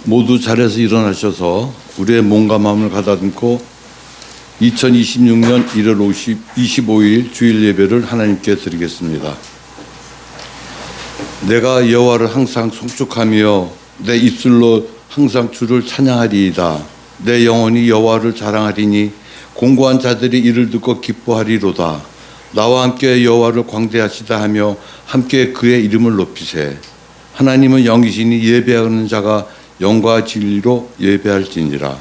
모두 자리에서 일어나셔서 우리의 몸과 마음을 가다듬고 2026년 1월 25일 주일 예배를 하나님께 드리겠습니다. 내가 여호와를 항상 송축하며 내 입술로 항상 주를 찬양하리이다. 내 영혼이 여호와를 자랑하리니 공고한 자들이 이를 듣고 기뻐하리로다. 나와 함께 여호와를 광대하시다 하며 함께 그의 이름을 높이세. 하나님은 영이시니 예배하는 자가 영과 진리로 예배할지니라.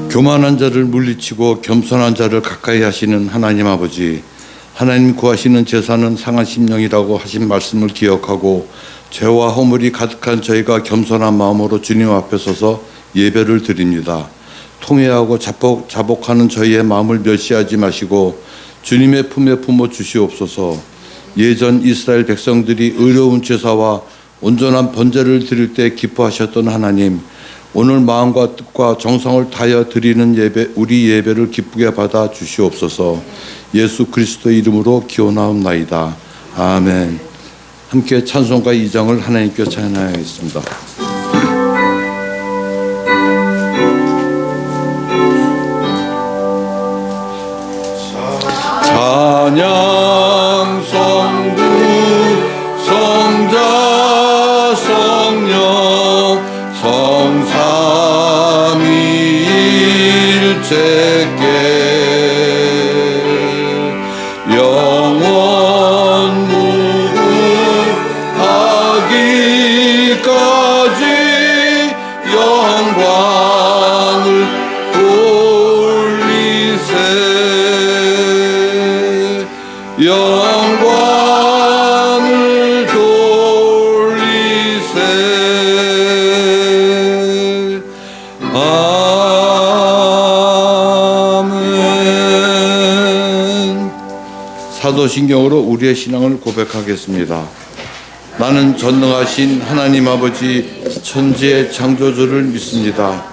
교만한 자를 물리치고 겸손한 자를 가까이 하시는 하나님 아버지, 하나님 구하시는 제사는 상한 심령이라고 하신 말씀을 기억하고 죄와 허물이 가득한 저희가 겸손한 마음으로 주님 앞에 서서 예배를 드립니다. 통회하고 자복하는 저희의 마음을 멸시하지 마시고 주님의 품에 품어 주시옵소서. 예전 이스라엘 백성들이 의로운 제사와 온전한 번제를 드릴 때 기뻐하셨던 하나님, 오늘 마음과 뜻과 정성을 다하여 드리는 예배, 우리 예배를 기쁘게 받아 주시옵소서. 예수 그리스도의 이름으로 기원하옵나이다. 아멘. 함께 찬송가 2장을 하나님께 찬양하겠습니다. 찬양 성부 성자 성령 성삼위일체께 영원 무궁하기까지 영광을 돌리세. 영광을 돌리세. 아멘. 사도신경으로 우리의 신앙을 고백하겠습니다. 나는 전능하신 하나님 아버지 천지의 창조주를 믿습니다.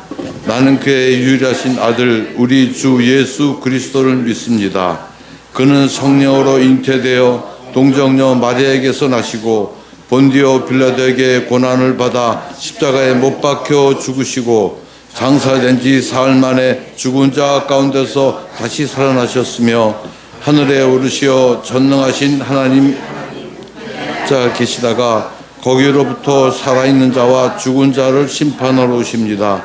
나는 그의 유일하신 아들 우리 주 예수 그리스도를 믿습니다. 그는 성령으로 잉태되어 동정녀 마리아에게서 나시고 본디오 빌라도에게 고난을 받아 십자가에 못 박혀 죽으시고 장사된 지 사흘 만에 죽은 자 가운데서 다시 살아나셨으며 하늘에 오르시어 전능하신 하나님 자 계시다가 거기로부터 살아있는 자와 죽은 자를 심판하러 오십니다.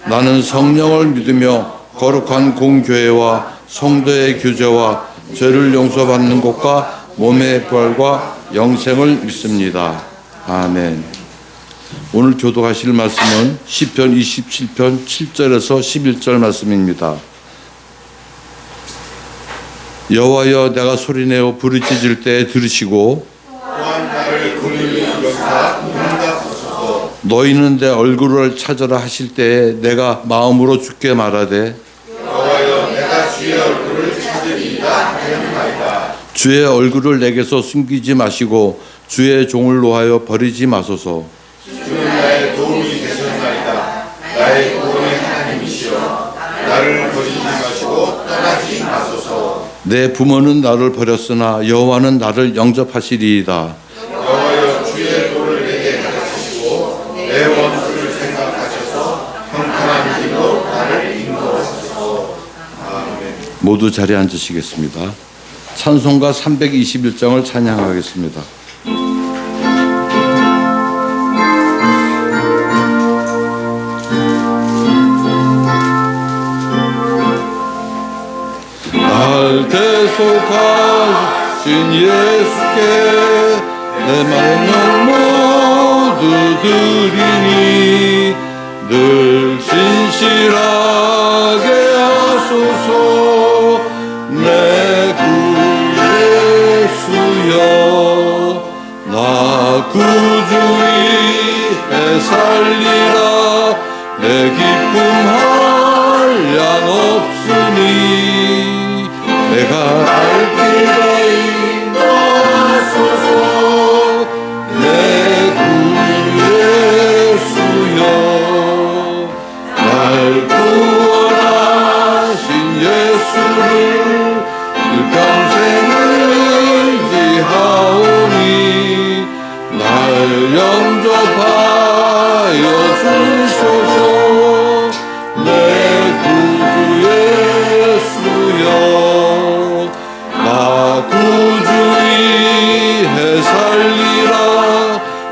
나는 성령을 믿으며 거룩한 공교회와 성도의 교제와 죄를 용서받는 것과 몸의 부활과 영생을 믿습니다. 아멘. 오늘 교독하실 말씀은 시편 27편 7절에서 11절 말씀입니다. 여호와여, 내가 소리내어 부르짖을 때 들으시고 또한 나를 긍휼히 여기사 응답하소서. 너희는 내 얼굴을 찾으라 하실 때에 내가 마음으로 주께 말하되 여호와여, 내가 주의 얼굴을 찾으리이다 하였나이다. 주의 얼굴을 내게서 숨기지 마시고 주의 종을 노하여 버리지 마소서. 주는 나의 도움이 되셨나이다. 나의 구원의 하나님이시여, 나를 버리지 마시고 떠나지 마소서. 내 부모는 나를 버렸으나 여호와는 나를 영접하시리이다. 여호와여, 주의 도를 내게 가르치시고 내 원수를 생각하셔서 평탄한 길로 나를 인도하소서. 아멘. 모두 자리에 앉으시겠습니다. 찬송가 321장을 찬양하겠습니다. 날 대속하신 예수께 내 만명 모두 드리니 늘 진실하게 하소서. 내 구 예수여, 나 구주의 살리라. 내 기쁨 한량 없으니 내가 알 길에 인도하소서. 내 구 예수여, 날 구원하신 예수를 일평생을 의지하오니 날 영접하여 주소서. 내 구주 예수여, 나 구주의 살리라.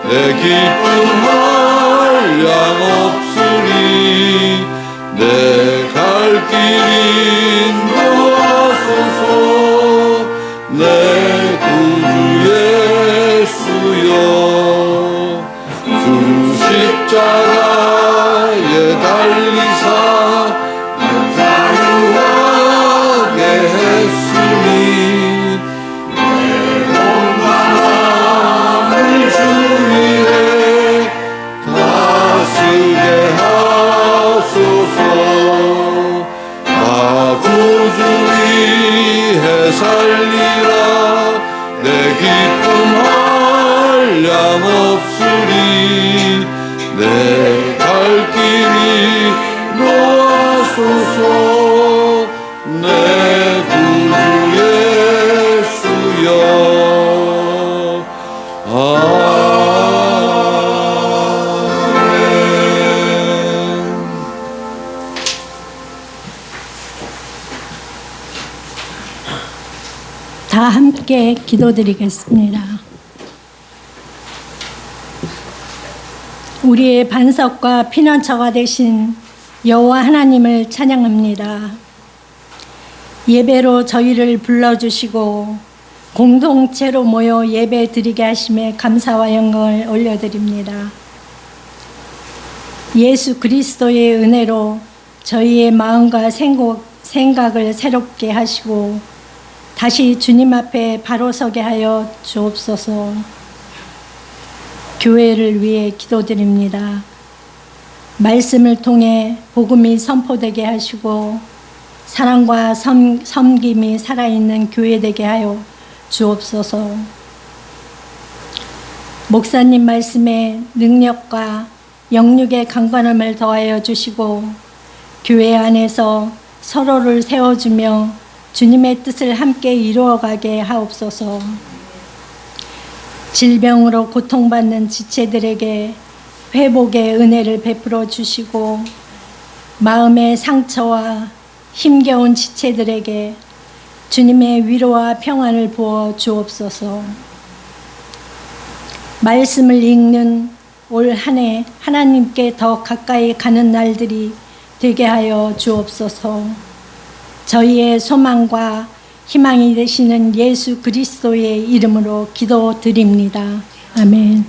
내 기쁨 한량 없으리. 내 갈 길 인도하소서. 내 구주 예수여, 주 십자가에 달리사 날 자유하게 했으니 내 온 마음을 주 위에 다스게 하소서. 나 구주의 살리라. 내 기쁨 한량 없으리. 내 갈 길이 놓아소서. 내 구주 예수여. 아멘. 다 함께 기도드리겠습니다. 우리의 반석과 피난처가 되신 여호와 하나님을 찬양합니다. 예배로 저희를 불러주시고 공동체로 모여 예배 드리게 하심에 감사와 영광을 올려드립니다. 예수 그리스도의 은혜로 저희의 마음과 생각을 새롭게 하시고 다시 주님 앞에 바로 서게 하여 주옵소서. 교회를 위해 기도드립니다. 말씀을 통해 복음이 선포되게 하시고 사랑과 섬김이 살아있는 교회 되게 하여 주옵소서. 목사님 말씀에 능력과 영육의 강건함을 더하여 주시고 교회 안에서 서로를 세워주며 주님의 뜻을 함께 이루어가게 하옵소서. 질병으로 고통받는 지체들에게 회복의 은혜를 베풀어 주시고 마음의 상처와 힘겨운 지체들에게 주님의 위로와 평안을 부어 주옵소서. 말씀을 읽는 올 한 해 하나님께 더 가까이 가는 날들이 되게 하여 주옵소서. 저희의 소망과 희망이 되시는 예수 그리스도의 이름으로 기도드립니다. 아멘.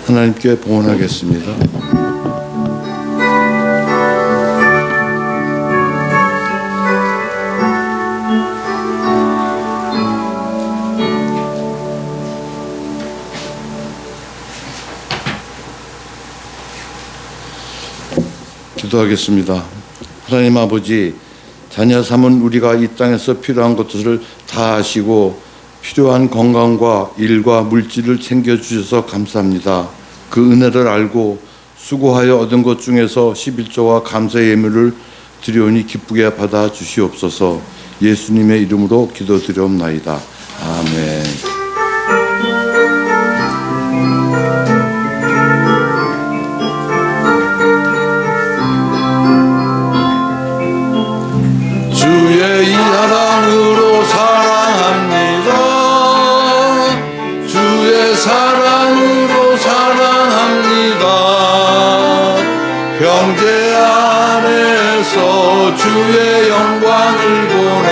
하나님께 봉헌하겠습니다. 기도하겠습니다. 하나님 아버지, 자녀 삼은 우리가 이 땅에서 필요한 것들을 다 하시고 필요한 건강과 일과 물질을 챙겨주셔서 감사합니다. 그 은혜를 알고 수고하여 얻은 것 중에서 11조와 감사의 예물을 드리오니 기쁘게 받아 주시옵소서. 예수님의 이름으로 기도드리옵나이다. 아멘. 주의 사랑으로 사랑합니다. 주의 사랑으로 사랑합니다. 형제 안에서 주의 영광을 보내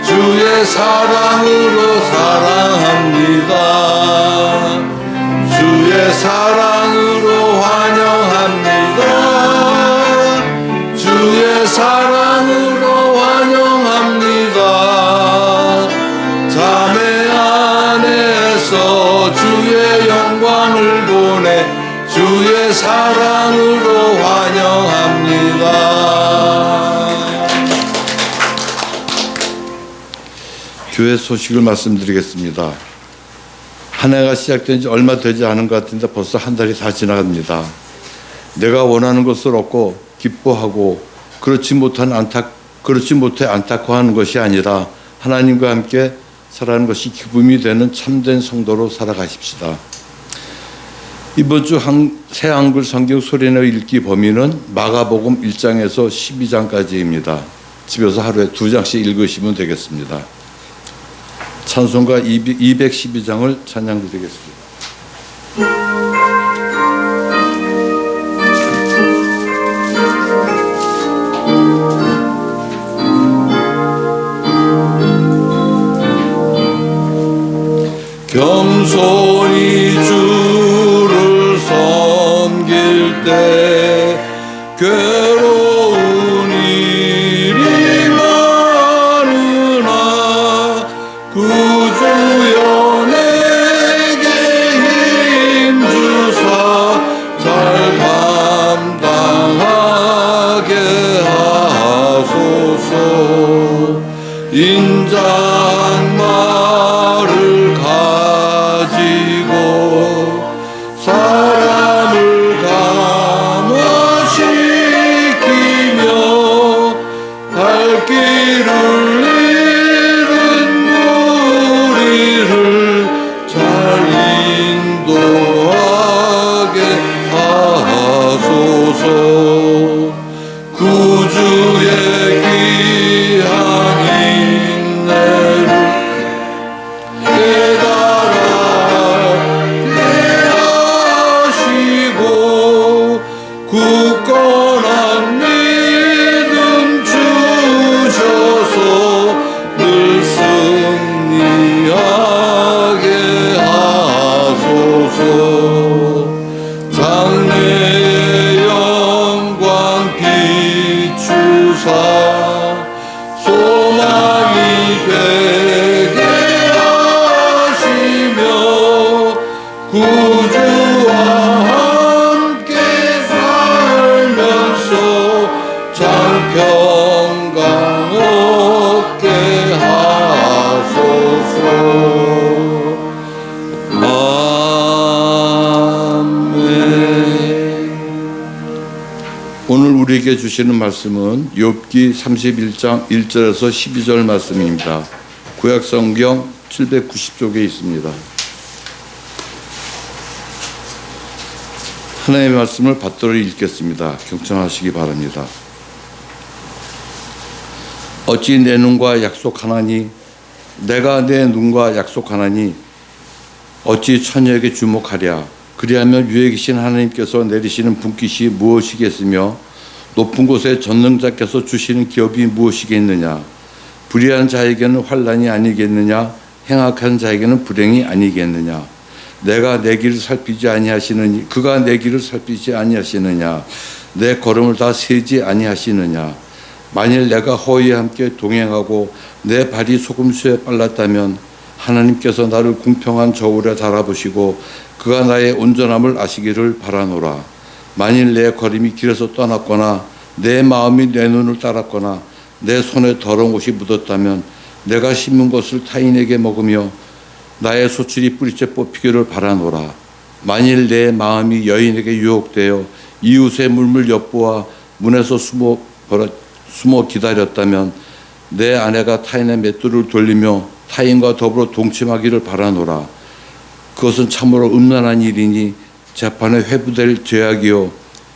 주의 사랑으로 사랑합니다. 주의 사랑으로 환영합니다. 주의 사랑으로 환영합니다. 자매 안에서 주의 영광을 보내 주의 사랑으로 환영합니다. 교회 소식을 말씀드리겠습니다. 한 해가 시작된 지 얼마 되지 않은 것 같은데 벌써 한 달이 다 지나갑니다. 내가 원하는 것을 얻고 기뻐하고 그렇지 못해 안타까워하는 것이 아니라 하나님과 함께 살아가는 것이 기쁨이 되는 참된 성도로 살아가십시다. 이번 주 새 한글 성경 소리내어 읽기 범위는 마가복음 1장에서 12장까지입니다. 집에서 하루에 2장씩 읽으시면 되겠습니다. 찬송가 212장을 찬양드리겠습니다. 겸손히 주를 섬길 때 괴로운 일이 많으나 구주여 내게 힘주사 잘 감당하게 하소서. 인자말을 가지고 사람을 감화시키며 갈 길을 잃은 무리를 잘 인도하게 하소서. 구주의 귀한 인내를 깨달아 대하시고 굳건한 믿음 주셔서 늘 승리하게 하소서. 장래의 영광 비추사 소망이 되게 하시며 구주와 함께 살면서 장평강 얻게 하소서. 아멘. 오늘 우리에게 주시는 말씀은 욥기 31장 1절에서 12절 말씀입니다. 구약성경 790쪽에 있습니다. 하나님의 말씀을 받들어 읽겠습니다. 경청하시기 바랍니다. 어찌 내 눈과 약속하나니 내가 내 눈과 약속하나니 어찌 처녀에게 주목하랴. 그리하면 위에 계신 하나님께서 내리시는 분깃이 무엇이겠으며 높은 곳에 전능자께서 주시는 기업이 무엇이겠느냐. 불의한 자에게는 환난이 아니겠느냐. 행악한 자에게는 불행이 아니겠느냐. 내가 내 길을 살피지 아니하시느니 그가 내 길을 살피지 아니하시느냐 내 걸음을 다 세지 아니하시느냐 만일 내가 허위와 함께 동행하고 내 발이 소금수에 빨랐다면 하나님께서 나를 공평한 저울에 달아보시고 그가 나의 온전함을 아시기를 바라노라. 만일 내 걸음이 길에서 떠났거나 내 마음이 내 눈을 따랐거나 내 손에 더러운 것이 묻었다면 내가 심은 것을 타인에게 먹으며 나의 소출이 뿌리째 뽑히기를 바라노라. 만일 내 마음이 여인에게 유혹되어 이웃의 물물 엿보아 문에서 숨어 기다렸다면 내 아내가 타인의 맷돌을 돌리며 타인과 더불어 동침하기를 바라노라. 그것은 참으로 음란한 일이니 재판에 회부될 죄악이요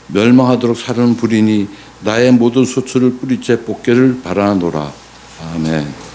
멸망하도록 사르는 불이니 나의 모든 소출을 뿌리째 뽑기를 바라노라. 아멘.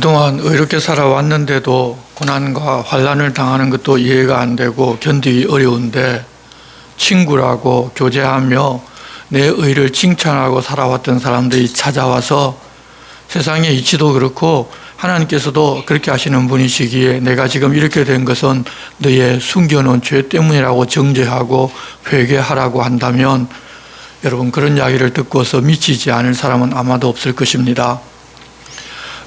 그동안 의롭게 살아왔는데도 고난과 환난을 당하는 것도 이해가 안 되고 견디기 어려운데 친구라고 교제하며 내 의를 칭찬하고 살아왔던 사람들이 찾아와서 세상의 이치도 그렇고 하나님께서도 그렇게 하시는 분이시기에 내가 지금 이렇게 된 것은 너의 숨겨놓은 죄 때문이라고 정죄하고 회개하라고 한다면 여러분 그런 이야기를 듣고서 미치지 않을 사람은 아마도 없을 것입니다.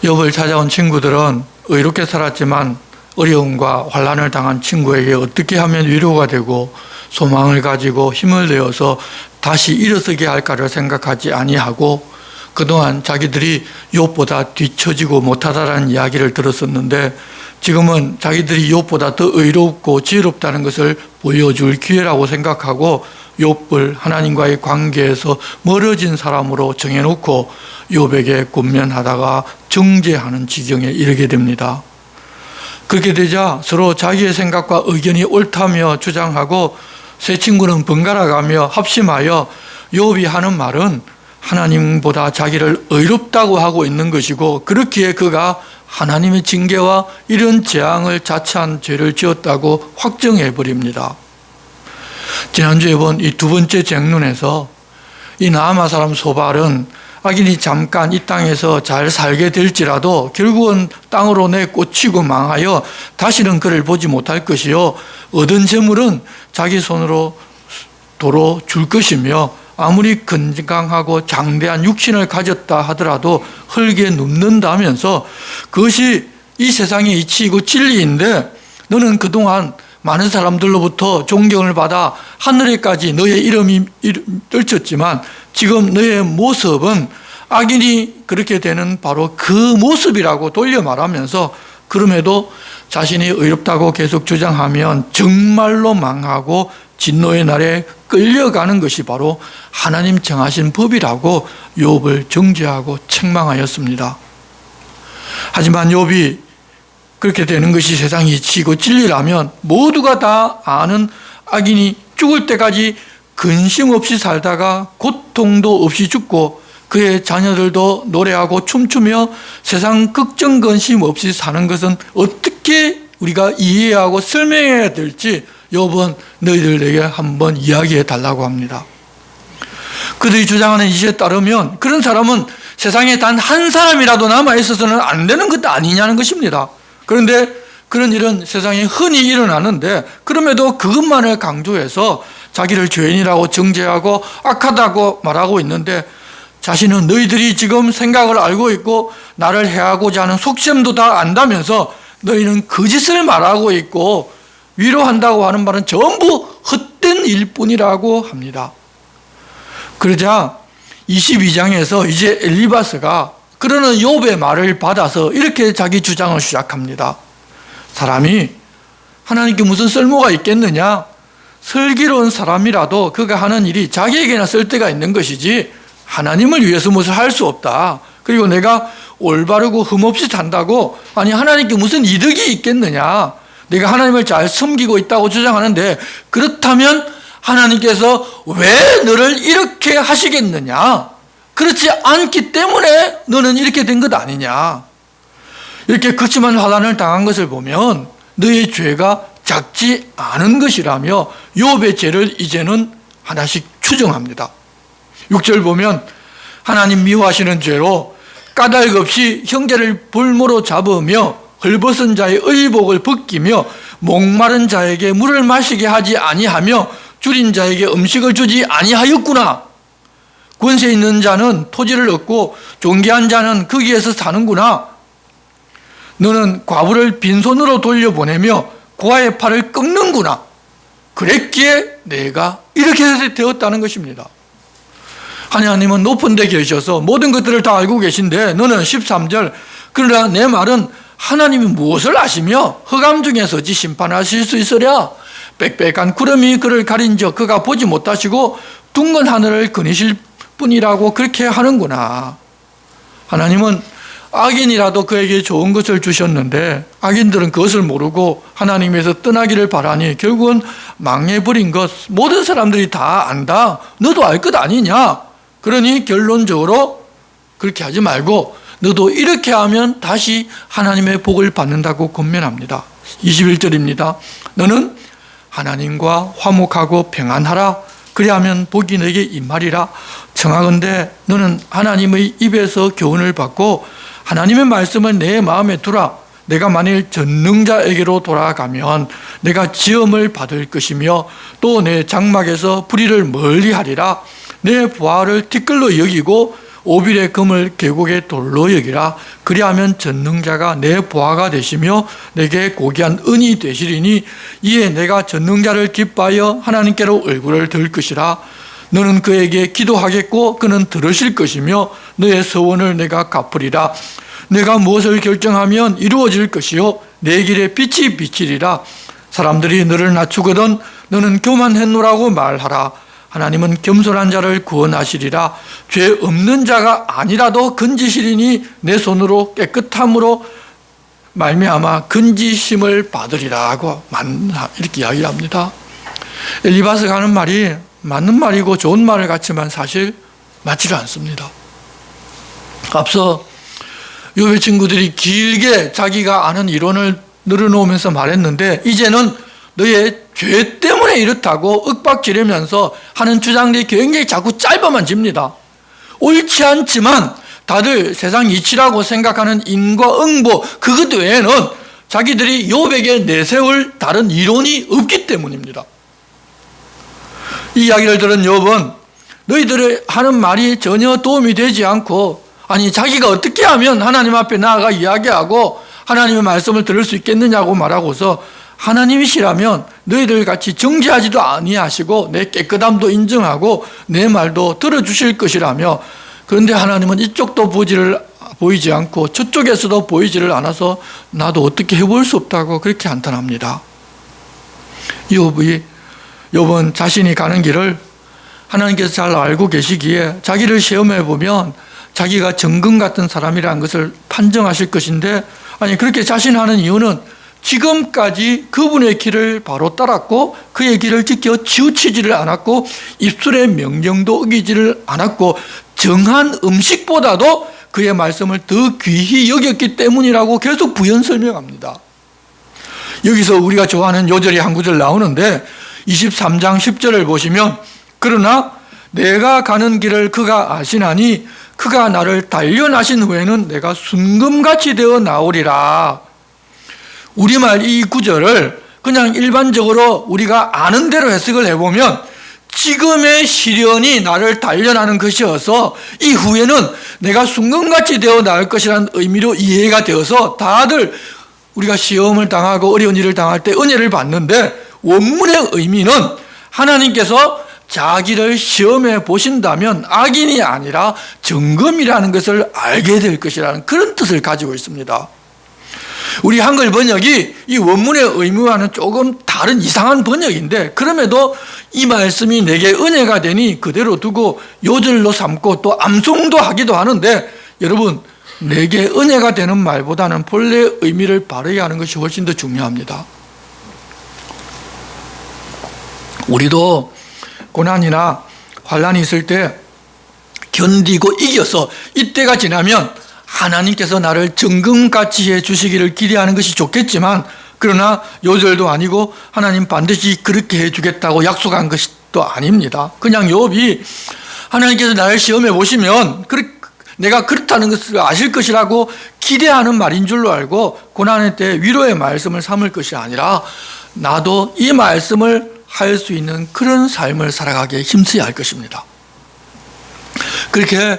욥을 찾아온 친구들은 의롭게 살았지만 어려움과 환난을 당한 친구에게 어떻게 하면 위로가 되고 소망을 가지고 힘을 내어서 다시 일어서게 할까를 생각하지 아니하고 그동안 자기들이 욥보다 뒤처지고 못하다라는 이야기를 들었었는데 지금은 자기들이 욥보다 더 의롭고 지혜롭다는 것을 보여줄 기회라고 생각하고 욥을 하나님과의 관계에서 멀어진 사람으로 정해놓고 욥에게 권면하다가 정죄하는 지경에 이르게 됩니다. 그렇게 되자 서로 자기의 생각과 의견이 옳다며 주장하고 세 친구는 번갈아가며 합심하여 욥이 하는 말은 하나님보다 자기를 의롭다고 하고 있는 것이고 그렇기에 그가 하나님의 징계와 이런 재앙을 자처한 죄를 지었다고 확정해 버립니다. 지난주에 본 이 두 번째 쟁론에서 이 나아마 사람 소발은 악인이 잠깐 이 땅에서 잘 살게 될지라도 결국은 땅으로 내꽂히고 망하여 다시는 그를 보지 못할 것이요 얻은 재물은 자기 손으로 도로 줄 것이며 아무리 건강하고 장대한 육신을 가졌다 하더라도 흙에 눕는다면서 그것이 이 세상의 이치이고 진리인데 너는 그동안 많은 사람들로부터 존경을 받아 하늘에까지 너의 이름이 떨쳤지만 지금 너의 모습은 악인이 그렇게 되는 바로 그 모습이라고 돌려 말하면서 그럼에도 자신이 의롭다고 계속 주장하면 정말로 망하고 진노의 날에 끌려가는 것이 바로 하나님 정하신 법이라고 욥을 정죄하고 책망하였습니다. 하지만 욥이 그렇게 되는 것이 세상이 이치고 진리라면 모두가 다 아는 악인이 죽을 때까지 근심 없이 살다가 고통도 없이 죽고 그의 자녀들도 노래하고 춤추며 세상 걱정 근심 없이 사는 것은 어떻게 우리가 이해하고 설명해야 될지 욥은 너희들에게 한번 이야기해 달라고 합니다. 그들이 주장하는 이시에 따르면 그런 사람은 세상에 단 한 사람이라도 남아있어서는 안 되는 것도 아니냐는 것입니다. 그런데 그런 일은 세상에 흔히 일어나는데 그럼에도 그것만을 강조해서 자기를 죄인이라고 정죄하고 악하다고 말하고 있는데 자신은 너희들이 지금 생각을 알고 있고 나를 해하고자 하는 속셈도 다 안다면서 너희는 거짓을 말하고 있고 위로한다고 하는 말은 전부 헛된 일뿐이라고 합니다. 그러자 22장에서 이제 엘리바스가 그러는 욥의 말을 받아서 이렇게 자기 주장을 시작합니다. 사람이 하나님께 무슨 쓸모가 있겠느냐? 슬기로운 사람이라도 그가 하는 일이 자기에게나 쓸 데가 있는 것이지 하나님을 위해서 무엇을 할 수 없다. 그리고 내가 올바르고 흠없이 산다고 아니 하나님께 무슨 이득이 있겠느냐? 내가 하나님을 잘 섬기고 있다고 주장하는데 그렇다면 하나님께서 왜 너를 이렇게 하시겠느냐? 그렇지 않기 때문에 너는 이렇게 된 것 아니냐? 이렇게 극심한 환난을 당한 것을 보면 너의 죄가 작지 않은 것이라며 욥의 죄를 이제는 하나씩 추정합니다. 6절 보면 하나님 미워하시는 죄로 까닭 없이 형제를 볼모로 잡으며 헐벗은 자의 의복을 벗기며 목마른 자에게 물을 마시게 하지 아니하며 줄인 자에게 음식을 주지 아니하였구나. 권세 있는 자는 토지를 얻고 존귀한 자는 거기에서 사는구나. 너는 과부를 빈손으로 돌려보내며 고아의 팔을 꺾는구나. 그랬기에 내가 이렇게 되었다는 것입니다. 하나님은 높은 데 계셔서 모든 것들을 다 알고 계신데 너는 13절 그러나 내 말은 하나님이 무엇을 아시며 흑암 중에서 지 심판하실 수 있으랴. 빽빽한 구름이 그를 가린 적 그가 보지 못하시고 둥근 하늘을 거니실 뿐이라고 그렇게 하는구나. 하나님은 악인이라도 그에게 좋은 것을 주셨는데 악인들은 그것을 모르고 하나님에서 떠나기를 바라니 결국은 망해버린 것 모든 사람들이 다 안다. 너도 알 것 아니냐. 그러니 결론적으로 그렇게 하지 말고 너도 이렇게 하면 다시 하나님의 복을 받는다고 권면합니다. 21절입니다. 너는 하나님과 화목하고 평안하라. 그리하면 복이 너에게 임하리라. 청하건대 너는 하나님의 입에서 교훈을 받고 하나님의 말씀을 내 마음에 두라. 내가 만일 전능자에게로 돌아가면 내가 지음을 받을 것이며 또 내 장막에서 불의를 멀리하리라. 내 부하를 티끌로 여기고 오빌의 금을 계곡의 돌로 여기라. 그리하면 전능자가 내 보화가 되시며 내게 고귀한 은이 되시리니 이에 내가 전능자를 기뻐하여 하나님께로 얼굴을 들 것이라. 너는 그에게 기도하겠고 그는 들으실 것이며 너의 서원을 내가 갚으리라. 내가 무엇을 결정하면 이루어질 것이요 내 길에 빛이 비치리라. 사람들이 너를 낮추거든 너는 교만했노라고 말하라. 하나님은 겸손한 자를 구원하시리라. 죄 없는 자가 아니라도 건지시리니 내 손으로 깨끗함으로 말미암아 건지심을 받으리라 하고 이렇게 이야기를 합니다. 엘리바스가 하는 말이 맞는 말이고 좋은 말 같지만 사실 맞지를 않습니다. 앞서 욥의 친구들이 길게 자기가 아는 이론을 늘어놓으면서 말했는데 이제는 너의 죄 때문에 이렇다고 윽박지르면서 하는 주장들이 굉장히 자꾸 짧아만 집니다. 옳지 않지만 다들 세상 이치라고 생각하는 인과응보 그것 외에는 자기들이 욥에게 내세울 다른 이론이 없기 때문입니다. 이 이야기를 들은 욥은 너희들의 하는 말이 전혀 도움이 되지 않고 아니 자기가 어떻게 하면 하나님 앞에 나아가 이야기하고 하나님의 말씀을 들을 수 있겠느냐고 말하고서 하나님이시라면 너희들 같이 정죄하지도 아니하시고 내 깨끗함도 인정하고 내 말도 들어주실 것이라며 그런데 하나님은 이쪽도 보이지 않고 저쪽에서도 보이지를 않아서 나도 어떻게 해볼 수 없다고 그렇게 한탄합니다. 욥은 자신이 가는 길을 하나님께서 잘 알고 계시기에 자기를 시험해 보면 자기가 정금 같은 사람이라는 것을 판정하실 것인데 아니 그렇게 자신하는 이유는 지금까지 그분의 길을 바로 따랐고 그의 길을 지켜 치우치지를 않았고 입술의 명령도 어기지를 않았고 정한 음식보다도 그의 말씀을 더 귀히 여겼기 때문이라고 계속 부연 설명합니다. 여기서 우리가 좋아하는 요절이 한 구절 나오는데 23장 10절을 보시면 그러나 내가 가는 길을 그가 아시나니 그가 나를 단련하신 후에는 내가 순금같이 되어 나오리라. 우리말 이 구절을 그냥 일반적으로 우리가 아는 대로 해석을 해보면 지금의 시련이 나를 단련하는 것이어서 이후에는 내가 순금같이 되어 나올 것이라는 의미로 이해가 되어서 다들 우리가 시험을 당하고 어려운 일을 당할 때 은혜를 받는데 원문의 의미는 하나님께서 자기를 시험해 보신다면 악인이 아니라 정금이라는 것을 알게 될 것이라는 그런 뜻을 가지고 있습니다. 우리 한글 번역이 이 원문의 의미와는 조금 다른 이상한 번역인데 그럼에도 이 말씀이 내게 은혜가 되니 그대로 두고 요절로 삼고 또 암송도 하기도 하는데 여러분 내게 은혜가 되는 말보다는 본래의 의미를 바르게 하는 것이 훨씬 더 중요합니다. 우리도 고난이나 환난이 있을 때 견디고 이겨서 이때가 지나면 하나님께서 나를 정금같이 해주시기를 기대하는 것이 좋겠지만 그러나 요절도 아니고 하나님 반드시 그렇게 해주겠다고 약속한 것이 또 아닙니다. 그냥 욥이 하나님께서 나를 시험해 보시면 내가 그렇다는 것을 아실 것이라고 기대하는 말인 줄로 알고 고난의 때 위로의 말씀을 삼을 것이 아니라 나도 이 말씀을 할 수 있는 그런 삶을 살아가기에 힘써야 할 것입니다. 그렇게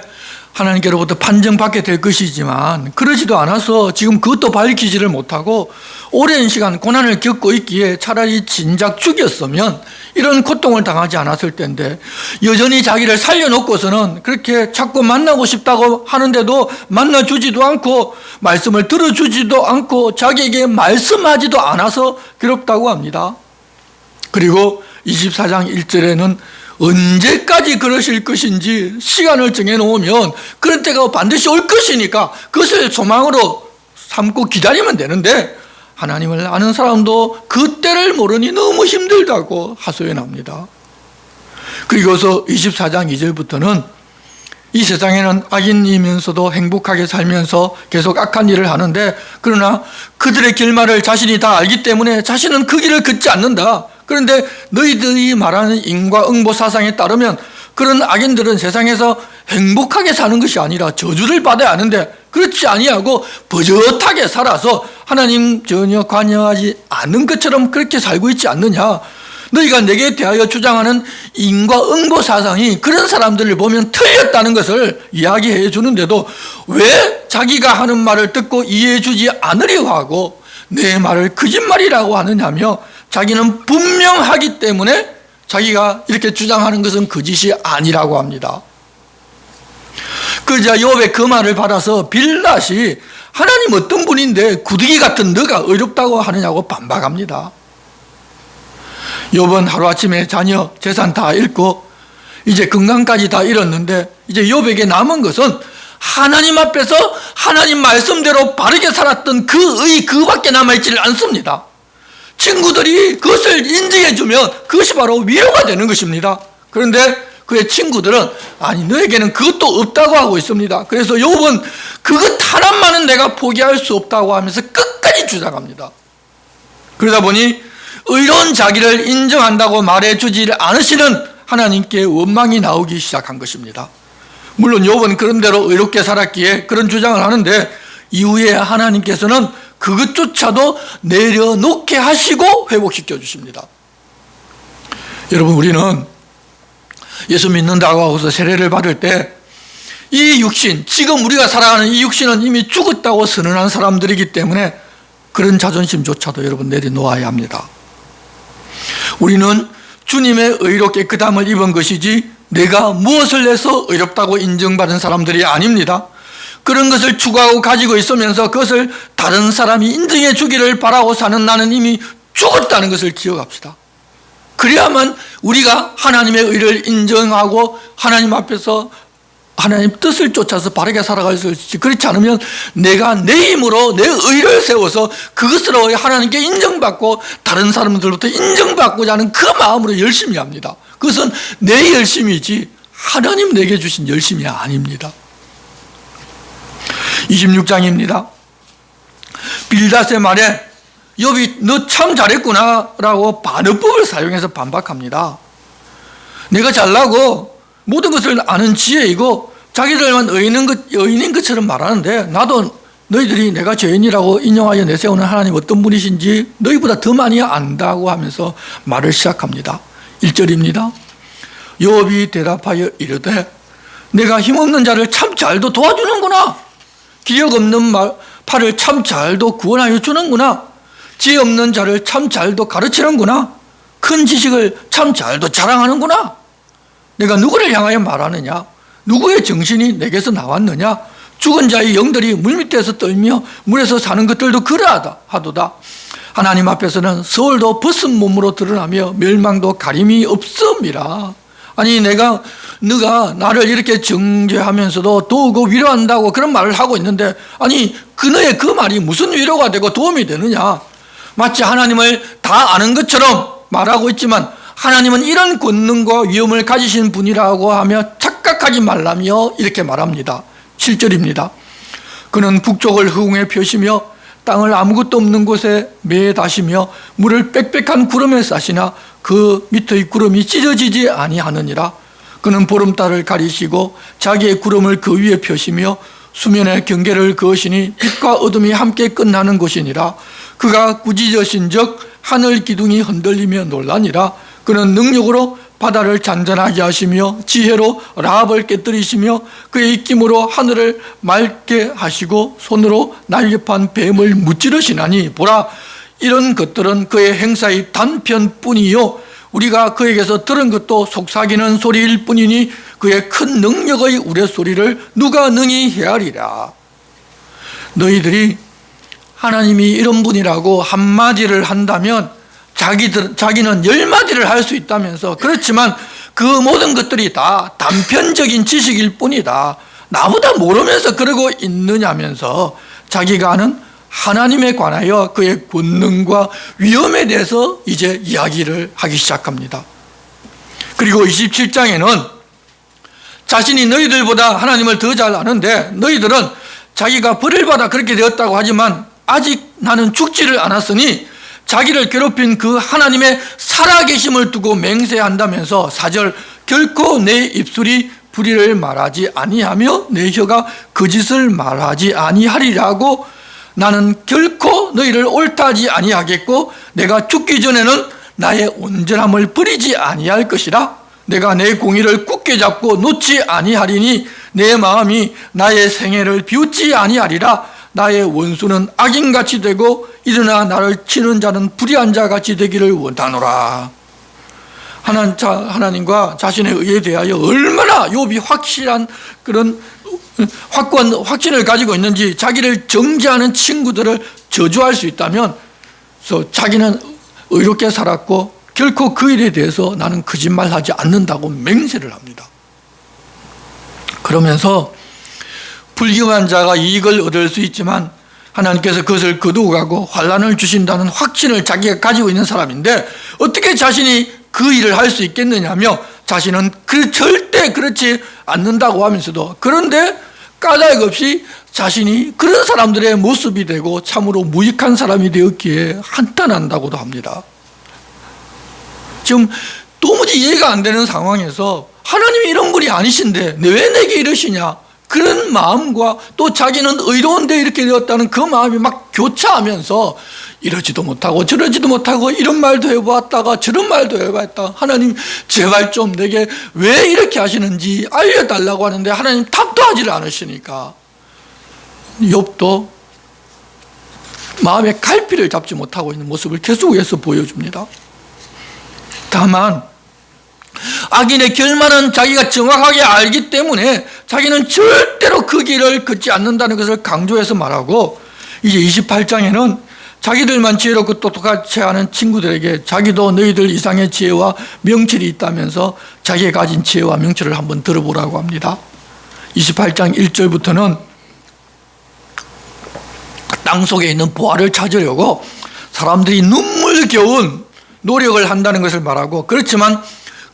하나님께로부터 판정받게 될 것이지만 그러지도 않아서 지금 그것도 밝히지를 못하고 오랜 시간 고난을 겪고 있기에 차라리 진작 죽였으면 이런 고통을 당하지 않았을 텐데 여전히 자기를 살려놓고서는 그렇게 자꾸 만나고 싶다고 하는데도 만나주지도 않고 말씀을 들어주지도 않고 자기에게 말씀하지도 않아서 괴롭다고 합니다. 그리고 24장 1절에는 언제까지 그러실 것인지 시간을 정해놓으면 그런 때가 반드시 올 것이니까 그것을 소망으로 삼고 기다리면 되는데 하나님을 아는 사람도 그 때를 모르니 너무 힘들다고 하소연합니다. 그리고서 24장 2절부터는 이 세상에는 악인이면서도 행복하게 살면서 계속 악한 일을 하는데 그러나 그들의 결말을 자신이 다 알기 때문에 자신은 그 길을 걷지 않는다. 그런데 너희들이 말하는 인과응보 사상에 따르면 그런 악인들은 세상에서 행복하게 사는 것이 아니라 저주를 받아야 하는데 그렇지 아니하고 버젓하게 살아서 하나님 전혀 관여하지 않는 것처럼 그렇게 살고 있지 않느냐. 너희가 내게 대하여 주장하는 인과 응보 사상이 그런 사람들을 보면 틀렸다는 것을 이야기해 주는데도 왜 자기가 하는 말을 듣고 이해해 주지 않으려고 하고 내 말을 거짓말이라고 하느냐며 자기는 분명하기 때문에 자기가 이렇게 주장하는 것은 거짓이 아니라고 합니다. 그러자 욥의 그 말을 받아서 빌닷이 하나님 어떤 분인데 구더기 같은 너가 어렵다고 하느냐고 반박합니다. 욥은 하루아침에 자녀 재산 다 잃고 이제 건강까지 다 잃었는데 이제 욥에게 남은 것은 하나님 앞에서 하나님 말씀대로 바르게 살았던 그밖에 남아있지를 않습니다. 친구들이 그것을 인정해주면 그것이 바로 위로가 되는 것입니다. 그런데 그의 친구들은 아니 너에게는 그것도 없다고 하고 있습니다. 그래서 욥은 그것 하나만은 내가 포기할 수 없다고 하면서 끝까지 주장합니다. 그러다 보니 의로운 자기를 인정한다고 말해주지 않으시는 하나님께 원망이 나오기 시작한 것입니다. 물론 욥은 그런 대로 의롭게 살았기에 그런 주장을 하는데 이후에 하나님께서는 그것조차도 내려놓게 하시고 회복시켜 주십니다. 여러분, 우리는 예수 믿는다고 하고서 세례를 받을 때 이 육신, 지금 우리가 살아가는 이 육신은 이미 죽었다고 선언한 사람들이기 때문에 그런 자존심조차도 여러분 내려놓아야 합니다. 우리는 주님의 의로 깨끗함을 입은 것이지 내가 무엇을 내서 의롭다고 인정받은 사람들이 아닙니다. 그런 것을 추구하고 가지고 있으면서 그것을 다른 사람이 인정해 주기를 바라고 사는 나는 이미 죽었다는 것을 기억합시다. 그래야만 우리가 하나님의 의를 인정하고 하나님 앞에서 하나님 뜻을 쫓아서 바르게 살아갈 수 있지. 그렇지 않으면 내가 내 힘으로 내 의를 세워서 그것으로 하나님께 인정받고 다른 사람들로부터 인정받고자 하는 그 마음으로 열심히 합니다. 그것은 내 열심이지 하나님 내게 주신 열심이 아닙니다. 26장입니다. 빌닷의 말에 욥이 너 참 잘했구나 라고 반어법을 사용해서 반박합니다. 내가 잘나고 모든 것을 아는 지혜이고 자기들만 의인인 것처럼 말하는데 나도 너희들이 내가 죄인이라고 인정하여 내세우는 하나님 어떤 분이신지 너희보다 더 많이 안다고 하면서 말을 시작합니다. 1절입니다. 욥이 대답하여 이르되 내가 힘없는 자를 참 잘도 도와주는구나. 기억 없는 팔을 참 잘도 구원하여 주는구나. 지혜 없는 자를 참 잘도 가르치는구나. 큰 지식을 참 잘도 자랑하는구나. 내가 누구를 향하여 말하느냐? 누구의 정신이 내게서 나왔느냐? 죽은 자의 영들이 물밑에서 떨며 물에서 사는 것들도 그러하다 하도다. 하나님 앞에서는 서울도 벗은 몸으로 드러나며 멸망도 가림이 없음이라. 아니 너가 나를 이렇게 정죄하면서도 더욱 위로한다고 그런 말을 하고 있는데 아니 너의 그 말이 무슨 위로가 되고 도움이 되느냐? 마치 하나님을 다 아는 것처럼 말하고 있지만 하나님은 이런 권능과 위엄을 가지신 분이라고 하며 착각하지 말라며 이렇게 말합니다. 7절입니다. 그는 북쪽을 허공에 펴시며 땅을 아무것도 없는 곳에 매다시며 물을 빽빽한 구름에 싸시나 그 밑의 구름이 찢어지지 아니하느니라. 그는 보름달을 가리시고 자기의 구름을 그 위에 펴시며 수면의 경계를 그으시니 빛과 어둠이 함께 끝나는 것이니라. 그가 꾸짖으신즉 하늘 기둥이 흔들리며 놀라니라. 그는 능력으로 바다를 잔잔하게 하시며 지혜로 라합을 깨뜨리시며 그의 입김으로 하늘을 맑게 하시고 손으로 날렵한 뱀을 무찌르시나니 보라 이런 것들은 그의 행사의 단편뿐이요 우리가 그에게서 들은 것도 속삭이는 소리일 뿐이니 그의 큰 능력의 우레소리를 누가 능히 헤아리라. 너희들이 하나님이 이런 분이라고 한마디를 한다면 자기는 10마디를 할 수 있다면서 그렇지만 그 모든 것들이 다 단편적인 지식일 뿐이다. 나보다 모르면서 그러고 있느냐면서 자기가 아는 하나님에 관하여 그의 권능과 위엄에 대해서 이제 이야기를 하기 시작합니다. 그리고 27장에는 자신이 너희들보다 하나님을 더 잘 아는데 너희들은 자기가 벌을 받아 그렇게 되었다고 하지만 아직 나는 죽지를 않았으니 자기를 괴롭힌 그 하나님의 살아계심을 두고 맹세한다면서 4절 결코 내 입술이 불의를 말하지 아니하며 내 혀가 거짓을 말하지 아니하리라고 나는 결코 너희를 옳다하지 아니하겠고 내가 죽기 전에는 나의 온전함을 버리지 아니할 것이라. 내가 내 공의를 굳게 잡고 놓지 아니하리니 내 마음이 나의 생애를 비웃지 아니하리라. 나의 원수는 악인같이 되고 일어나 나를 치는 자는 불의한 자같이 되기를 원하노라. 하나님과 자신의 의에 대하여 얼마나 욥이 확실한 그런 확신을 가지고 있는지, 자기를 정죄하는 친구들을 저주할 수 있다면 자기는 의롭게 살았고 결코 그 일에 대해서 나는 거짓말하지 않는다고 맹세를 합니다. 그러면서 불경한 자가 이익을 얻을 수 있지만 하나님께서 그것을 거두어 가고 환난을 주신다는 확신을 자기가 가지고 있는 사람인데, 어떻게 자신이 그 일을 할 수 있겠느냐며 자신은 절대 그렇지 않는다고 하면서도, 그런데 까닭 없이 자신이 그런 사람들의 모습이 되고 참으로 무익한 사람이 되었기에 한탄한다고도 합니다. 지금 도무지 이해가 안 되는 상황에서 하나님이 이런 분이 아니신데 왜 내게 이러시냐, 그런 마음과 또 자기는 의로운데 이렇게 되었다는 그 마음이 막 교차하면서 이러지도 못하고 저러지도 못하고 이런 말도 해보았다가 저런 말도 해봤다. 하나님 제발 좀 내게 왜 이렇게 하시는지 알려달라고 하는데 하나님 답도 하지를 않으시니까 욥도 마음의 갈피를 잡지 못하고 있는 모습을 계속해서 보여줍니다. 다만 악인의 결말은 자기가 정확하게 알기 때문에 자기는 절대로 그 길을 걷지 않는다는 것을 강조해서 말하고, 이제 28장에는 자기들만 지혜롭고 똑똑하지 않은 친구들에게 자기도 너희들 이상의 지혜와 명철이 있다면서 자기가 가진 지혜와 명철을 한번 들어보라고 합니다. 28장 1절부터는 땅속에 있는 보화를 찾으려고 사람들이 눈물겨운 노력을 한다는 것을 말하고, 그렇지만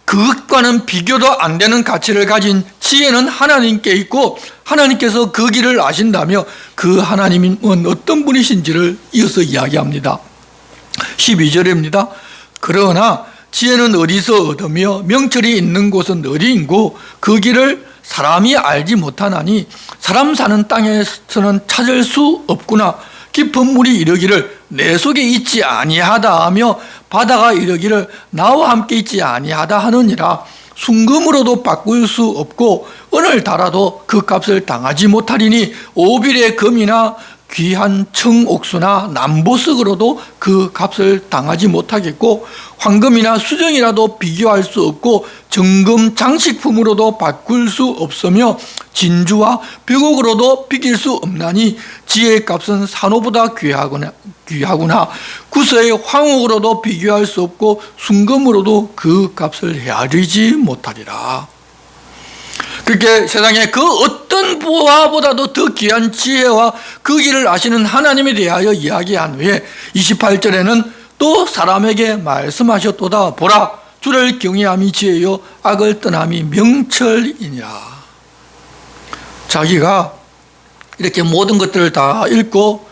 그것과는 비교도 안 되는 가치를 가진 지혜는 하나님께 있고 하나님께서 그 길을 아신다며 그 하나님은 어떤 분이신지를 이어서 이야기합니다. 12절입니다. 그러나 지혜는 어디서 얻으며 명철이 있는 곳은 어디인고 그 길을 사람이 알지 못하나니 사람 사는 땅에서는 찾을 수 없구나. 깊은 물이 이르기를 내 속에 있지 아니하다 하며 바다가 이르기를 나와 함께 있지 아니하다 하느니라. 순금으로도 바꿀 수 없고 은을 달아도 그 값을 당하지 못하리니 오빌의 금이나 귀한 청옥수나 남보석으로도 그 값을 당하지 못하겠고 황금이나 수정이라도 비교할 수 없고 정금 장식품으로도 바꿀 수 없으며 진주와 벽옥으로도 비길 수 없나니 지혜의 값은 산호보다 귀하구나. 구서의 황옥으로도 비교할 수 없고 순금으로도 그 값을 헤아리지 못하리라. 그렇게 세상에 그 어떤 보화보다도 더 귀한 지혜와 그 길을 아시는 하나님에 대하여 이야기한 후에 28절에는 또 사람에게 말씀하셨도다. 보라, 주를 경외함이 지혜요 악을 떠남이 명철이니라. 자기가 이렇게 모든 것들을 다 읽고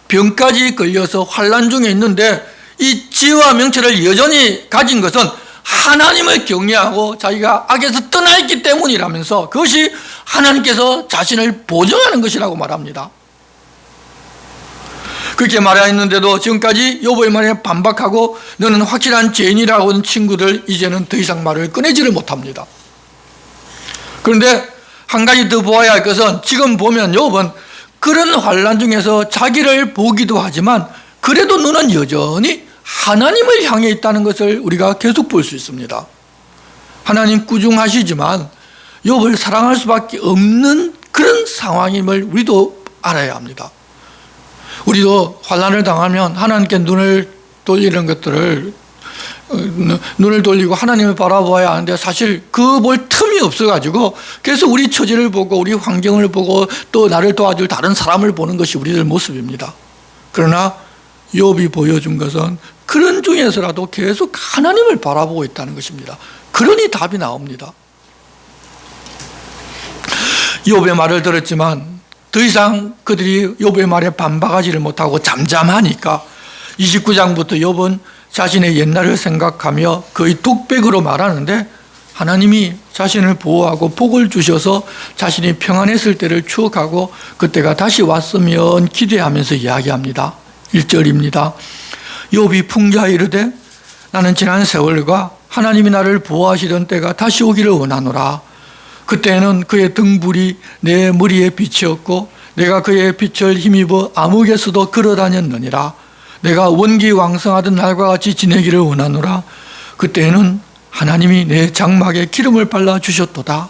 병까지 걸려서 환난 중에 있는데 이 지혜와 명철을 여전히 가진 것은 하나님을 경외하고 자기가 악에서 떠나 있기 때문이라면서 그것이 하나님께서 자신을 보증하는 것이라고 말합니다. 그렇게 말하였는데도 지금까지 욥의 말에 반박하고 너는 확실한 죄인이라고 하는 친구들 이제는 더 이상 말을 꺼내지를 못합니다. 그런데 한 가지 더 보아야 할 것은 지금 보면 욥은 그런 환난 중에서 자기를 보기도 하지만 그래도 눈은 여전히 하나님을 향해 있다는 것을 우리가 계속 볼 수 있습니다. 하나님 꾸중하시지만 욥을 사랑할 수밖에 없는 그런 상황임을 우리도 알아야 합니다. 우리도 환난을 당하면 하나님께 눈을 돌리는 것들을 눈을 돌리고 하나님을 바라보아야 하는데 사실 그 볼 틈이 없어가지고 계속 우리 처지를 보고 우리 환경을 보고 또 나를 도와줄 다른 사람을 보는 것이 우리들 모습입니다. 그러나 욥이 보여준 것은 그런 중에서라도 계속 하나님을 바라보고 있다는 것입니다. 그러니 답이 나옵니다. 욥의 말을 들었지만 더 이상 그들이 욥의 말에 반박하지를 못하고 잠잠하니까 29장부터 욥은 자신의 옛날을 생각하며 거의 독백으로 말하는데 하나님이 자신을 보호하고 복을 주셔서 자신이 평안했을 때를 추억하고 그때가 다시 왔으면 기대하면서 이야기합니다. 1절입니다. 욥이 풍자하여 이르되 나는 지난 세월과 하나님이 나를 보호하시던 때가 다시 오기를 원하노라. 그때는 그의 등불이 내 머리에 빛이었고 내가 그의 빛을 힘입어 암흑에서도 걸어다녔느니라. 내가 원기왕성하던 날과 같이 지내기를 원하노라. 그때는 하나님이 내 장막에 기름을 발라주셨도다.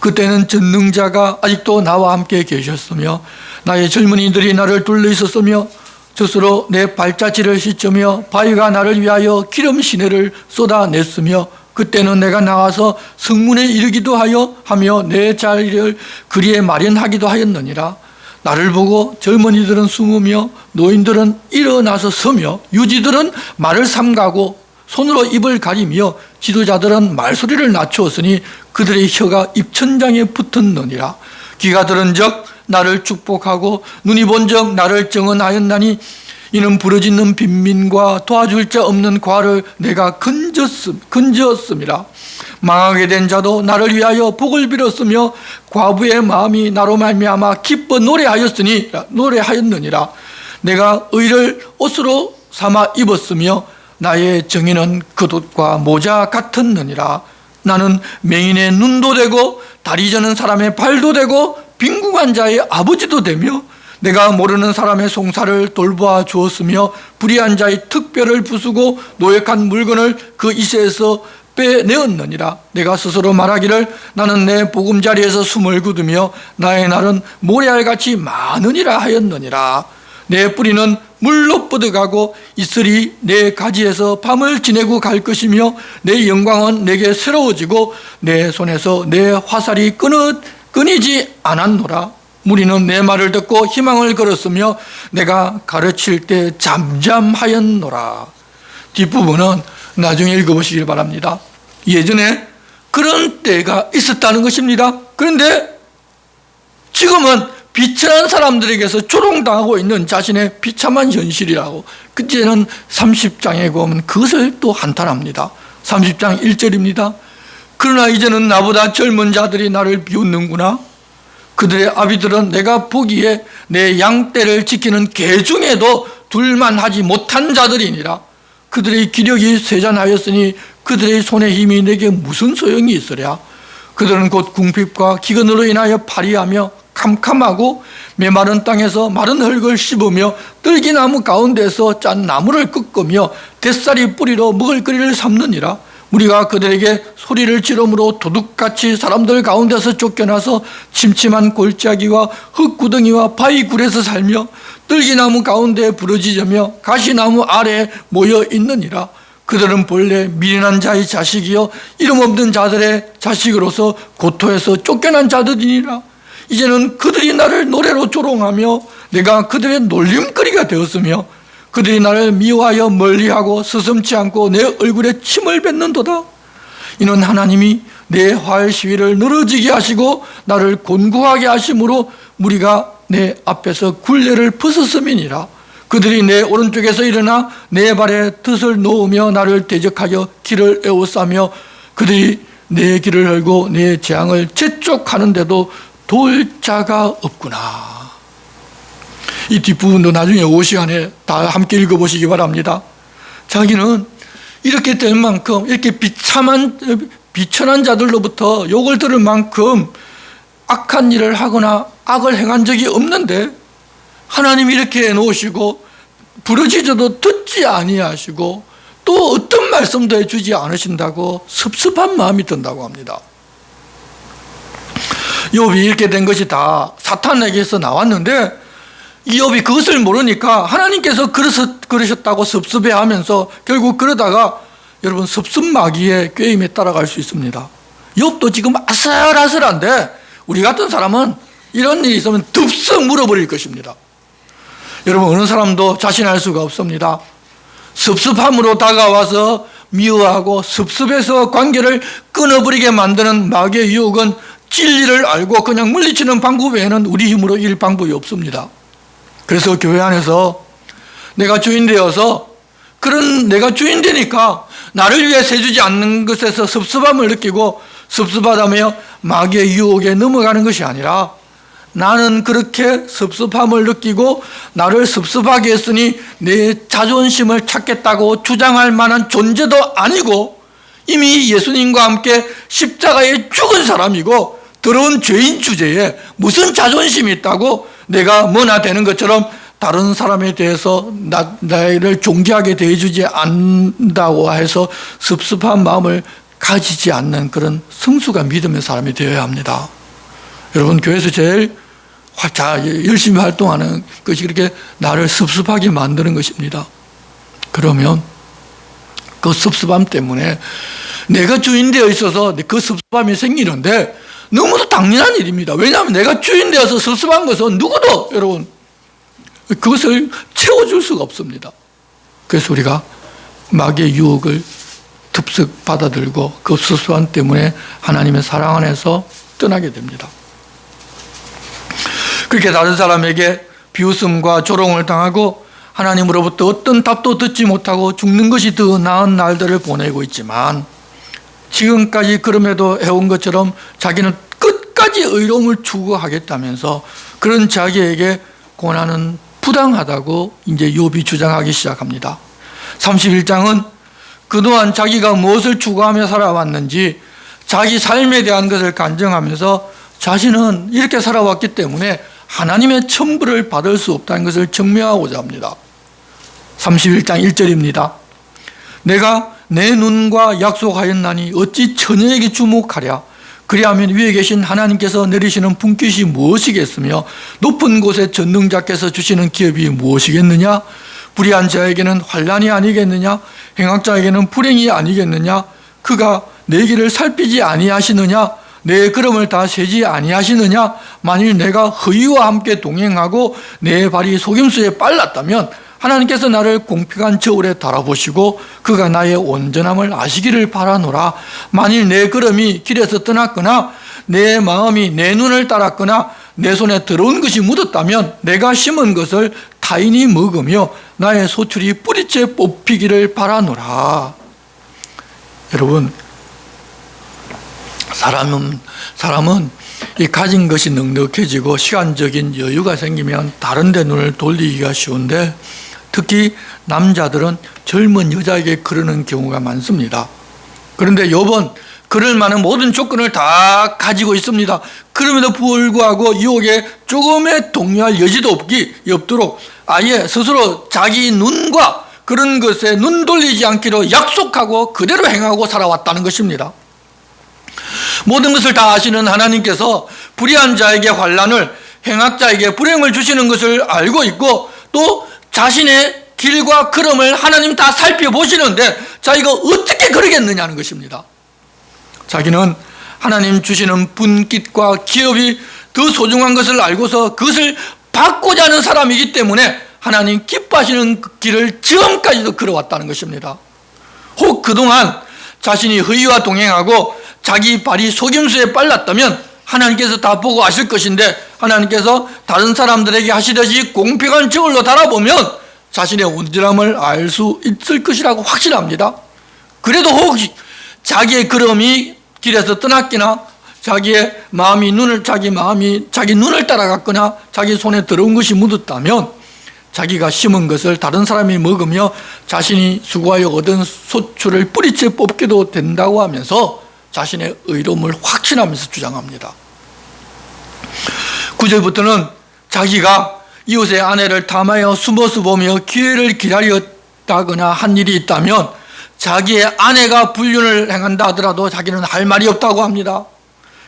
그때는 전능자가 아직도 나와 함께 계셨으며 나의 젊은이들이 나를 둘러 있었으며 스스로 내 발자취를 씻으며 바위가 나를 위하여 기름 시내를 쏟아냈으며 그때는 내가 나가서 성문에 이르기도 하며 내 자리를 그리에 마련하기도 하였느니라. 나를 보고 젊은이들은 숨으며 노인들은 일어나서 서며 유지들은 말을 삼가고 손으로 입을 가리며 지도자들은 말소리를 낮추었으니 그들의 혀가 입천장에 붙었느니라. 귀가 들은 적 나를 축복하고 눈이 본 적 나를 정언하였나니 이는 부르짖는 빈민과 도와줄 자 없는 과를 내가 건졌음이라. 망하게 된 자도 나를 위하여 복을 빌었으며 과부의 마음이 나로 말미암아 기뻐 노래하였느니라. 내가 의를 옷으로 삼아 입었으며 나의 정의는 겉옷과 모자 같았느니라. 나는 맹인의 눈도 되고 다리 저는 사람의 발도 되고 빈궁한 자의 아버지도 되며 내가 모르는 사람의 송사를 돌보아 주었으며 불의한 자의 특별을 부수고 노획한 물건을 그 이세에서 빼내었느니라. 내가 스스로 말하기를 나는 내 보금자리에서 숨을 거두며 나의 날은 모래알같이 많으니라 하였느니라. 내 뿌리는 물로 뻗어가고 이슬이 내 가지에서 밤을 지내고 갈 것이며 내 영광은 내게 새로워지고 내 손에서 내 화살이 끊이지 않았노라. 무리는 내 말을 듣고 희망을 걸었으며 내가 가르칠 때 잠잠하였노라. 뒷부분은 나중에 읽어보시길 바랍니다. 예전에 그런 때가 있었다는 것입니다. 그런데 지금은 비천한 사람들에게서 조롱당하고 있는 자신의 비참한 현실이라고. 그때는 30장에 보면 그것을 또 한탄합니다. 30장 1절입니다. 그러나 이제는 나보다 젊은 자들이 나를 비웃는구나. 그들의 아비들은 내가 보기에 내 양떼를 지키는 개 중에도 둘만하지 못한 자들이니라. 그들의 기력이 쇠잔하였으니 그들의 손의 힘이 내게 무슨 소용이 있으랴. 그들은 곧 궁핍과 기근으로 인하여 파리하며 캄캄하고 메마른 땅에서 마른 흙을 씹으며 떨기나무 가운데서 짠 나무를 꺾으며 뱃살이 뿌리로 먹을거리를 삼느니라. 우리가 그들에게 소리를 지름으로 도둑같이 사람들 가운데서 쫓겨나서 침침한 골짜기와 흙구덩이와 바위굴에서 살며 떨기나무 가운데 부러지며 가시나무 아래에 모여 있느니라. 그들은 본래 미련한 자의 자식이요 이름 없는 자들의 자식으로서 고토에서 쫓겨난 자들이니라. 이제는 그들이 나를 노래로 조롱하며 내가 그들의 놀림거리가 되었으며 그들이 나를 미워하여 멀리하고 스승치 않고 내 얼굴에 침을 뱉는도다. 이는 하나님이 내 화할 시위를 늘어지게 하시고 나를 곤고하게 하심으로 무리가 내 앞에서 굴레를 벗었음이니라. 그들이 내 오른쪽에서 일어나 내 발에 덫을 놓으며 나를 대적하여 길을 에워싸며 그들이 내 길을 헐고 내 재앙을 재촉하는데도 도울 자가 없구나. 이 뒷부분도 나중에 5시간에 다 함께 읽어보시기 바랍니다. 자기는 이렇게 될 만큼 이렇게 비천한 자들로부터 욕을 들을 만큼 악한 일을 하거나 악을 행한 적이 없는데 하나님이 이렇게 해놓으시고 부르짖어도 듣지 아니하시고 또 어떤 말씀도 해주지 않으신다고 섭섭한 마음이 든다고 합니다. 욥이 이렇게 된 것이 다 사탄에게서 나왔는데 욥이 그것을 모르니까 하나님께서 그러셨다고 섭섭해하면서 결국 그러다가 여러분 섭섭마귀의 꾀임에 따라갈 수 있습니다. 욥도 지금 아슬아슬한데 우리 같은 사람은 이런 일이 있으면 덥석 물어버릴 것입니다. 여러분 어느 사람도 자신할 수가 없습니다. 섭섭함으로 다가와서 미워하고 섭섭해서 관계를 끊어버리게 만드는 마귀의 유혹은 진리를 알고 그냥 물리치는 방법 외에는 우리 힘으로 이길 방법이 없습니다. 그래서 교회 안에서 내가 주인 되어서 그런 내가 주인 되니까 나를 위해 세주지 않는 것에서 섭섭함을 느끼고 섭섭하다며 마귀의 유혹에 넘어가는 것이 아니라 나는 그렇게 섭섭함을 느끼고 나를 섭섭하게 했으니 내 자존심을 찾겠다고 주장할 만한 존재도 아니고 이미 예수님과 함께 십자가에 죽은 사람이고 더러운 죄인 주제에 무슨 자존심이 있다고 내가 뭐나 되는 것처럼 다른 사람에 대해서 나를 존귀하게 대해주지 않는다고 해서 섭섭한 마음을 가지지 않는 그런 성숙한 믿음의 사람이 되어야 합니다. 여러분, 교회에서 제일 열심히 활동하는 것이 그렇게 나를 섭섭하게 만드는 것입니다. 그러면 그 섭섭함 때문에 내가 주인 되어 있어서 그 섭섭함이 생기는데 너무도 당연한 일입니다. 왜냐하면 내가 주인 되어서 섭섭한 것은 누구도 여러분 그것을 채워줄 수가 없습니다. 그래서 우리가 마귀의 유혹을 덥석 받아들고 그 섭섭함 때문에 하나님의 사랑 안에서 떠나게 됩니다. 그렇게 다른 사람에게 비웃음과 조롱을 당하고 하나님으로부터 어떤 답도 듣지 못하고 죽는 것이 더 나은 날들을 보내고 있지만 지금까지 그럼에도 해온 것처럼 자기는 끝까지 의로움을 추구하겠다면서 그런 자기에게 고난은 부당하다고 이제 욥이 주장하기 시작합니다. 31장은 그동안 자기가 무엇을 추구하며 살아왔는지 자기 삶에 대한 것을 간증하면서 자신은 이렇게 살아왔기 때문에 하나님의 첨부를 받을 수 없다는 것을 증명하고자 합니다. 31장 1절입니다. 내가 내 눈과 약속하였나니 어찌 처녀에게 주목하랴. 그리하면 위에 계신 하나님께서 내리시는 분깃이 무엇이겠으며 높은 곳에 전능자께서 주시는 기업이 무엇이겠느냐. 불의한 자에게는 환난이 아니겠느냐. 행악자에게는 불행이 아니겠느냐. 그가 내 길을 살피지 아니하시느냐. 내 걸음을 다 세지 아니하시느냐. 만일 내가 허위와 함께 동행하고 내 발이 속임수에 빨랐다면 하나님께서 나를 공평한 저울에 달아보시고 그가 나의 온전함을 아시기를 바라노라. 만일 내 걸음이 길에서 떠났거나 내 마음이 내 눈을 따랐거나 내 손에 더러운 것이 묻었다면 내가 심은 것을 타인이 먹으며 나의 소출이 뿌리째 뽑히기를 바라노라. 여러분, 사람은 이 가진 것이 넉넉해지고 시간적인 여유가 생기면 다른 데 눈을 돌리기가 쉬운데 특히 남자들은 젊은 여자에게 그러는 경우가 많습니다. 그런데 욥은 그럴 만한 모든 조건을 다 가지고 있습니다. 그럼에도 불구하고 유혹에 조금의 동요할 여지도 없도록 아예 스스로 자기 눈과 그런 것에 눈 돌리지 않기로 약속하고 그대로 행하고 살아왔다는 것입니다. 모든 것을 다 아시는 하나님께서 불의한 자에게 환난을, 행악자에게 불행을 주시는 것을 알고 있고 또 자신의 길과 걸음을 하나님 다 살펴보시는데 자기가 어떻게 그러겠느냐는 것입니다. 자기는 하나님 주시는 분깃과 기업이 더 소중한 것을 알고서 그것을 받고자 하는 사람이기 때문에 하나님 기뻐하시는 그 길을 지금까지도 걸어왔다는 것입니다. 혹 그동안 자신이 허위와 동행하고 자기 발이 속임수에 빨랐다면 하나님께서 다 보고 아실 것인데 하나님께서 다른 사람들에게 하시듯이 공평한 저울로 달아보면 자신의 온전함을 알 수 있을 것이라고 확신합니다. 그래도 혹시 자기의 걸음이 길에서 떠났거나 자기의 마음이 자기 눈을 따라갔거나 자기 손에 더러운 것이 묻었다면 자기가 심은 것을 다른 사람이 먹으며 자신이 수고하여 얻은 소출을 뿌리째 뽑기도 된다고 하면서 자신의 의로움을 확신하면서 주장합니다. 9절부터는 자기가 이웃의 아내를 탐하여 숨어서 보며 기회를 기다렸다거나 한 일이 있다면 자기의 아내가 불륜을 행한다 하더라도 자기는 할 말이 없다고 합니다.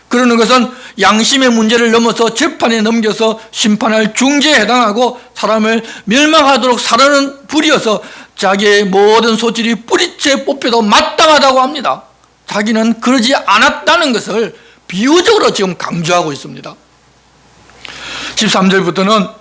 그러는 것은 양심의 문제를 넘어서 재판에 넘겨서 심판할 중재에 해당하고 사람을 멸망하도록 사르는 불이어서 자기의 모든 소질이 뿌리째 뽑혀도 마땅하다고 합니다. 자기는 그러지 않았다는 것을 비유적으로 지금 강조하고 있습니다. 13절부터는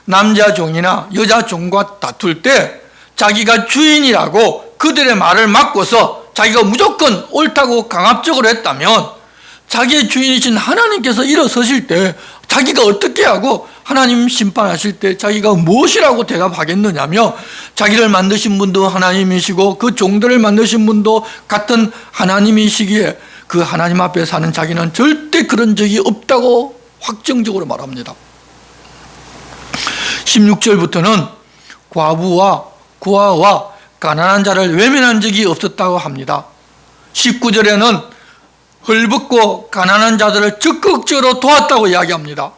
남자 종이나 여자 종과 다툴 때 자기가 주인이라고 그들의 말을 막고서 자기가 무조건 옳다고 강압적으로 했다면 자기의 주인이신 하나님께서 일어서실 때 자기가 어떻게 하고 하나님 심판하실 때 자기가 무엇이라고 대답하겠느냐며 자기를 만드신 분도 하나님이시고 그 종들을 만드신 분도 같은 하나님이시기에 그 하나님 앞에 사는 자기는 절대 그런 적이 없다고 확정적으로 말합니다. 16절부터는 과부와 고아와 가난한 자를 외면한 적이 없었다고 합니다. 19절에는 헐벗고 가난한 자들을 적극적으로 도왔다고 이야기합니다.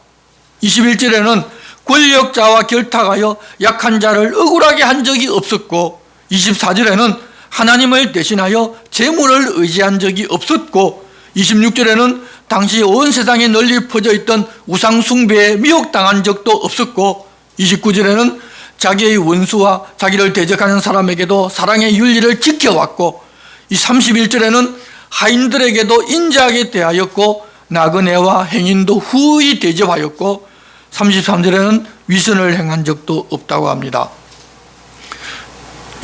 21절에는 권력자와 결탁하여 약한 자를 억울하게 한 적이 없었고, 24절에는 하나님을 대신하여 재물을 의지한 적이 없었고, 26절에는 당시 온 세상에 널리 퍼져 있던 우상 숭배에 미혹당한 적도 없었고, 29절에는 자기의 원수와 자기를 대적하는 사람에게도 사랑의 윤리를 지켜왔고, 이 31절에는 하인들에게도 인자하게 대하였고 나그네와 행인도 후히 대접하였고, 33절에는 위선을 행한 적도 없다고 합니다.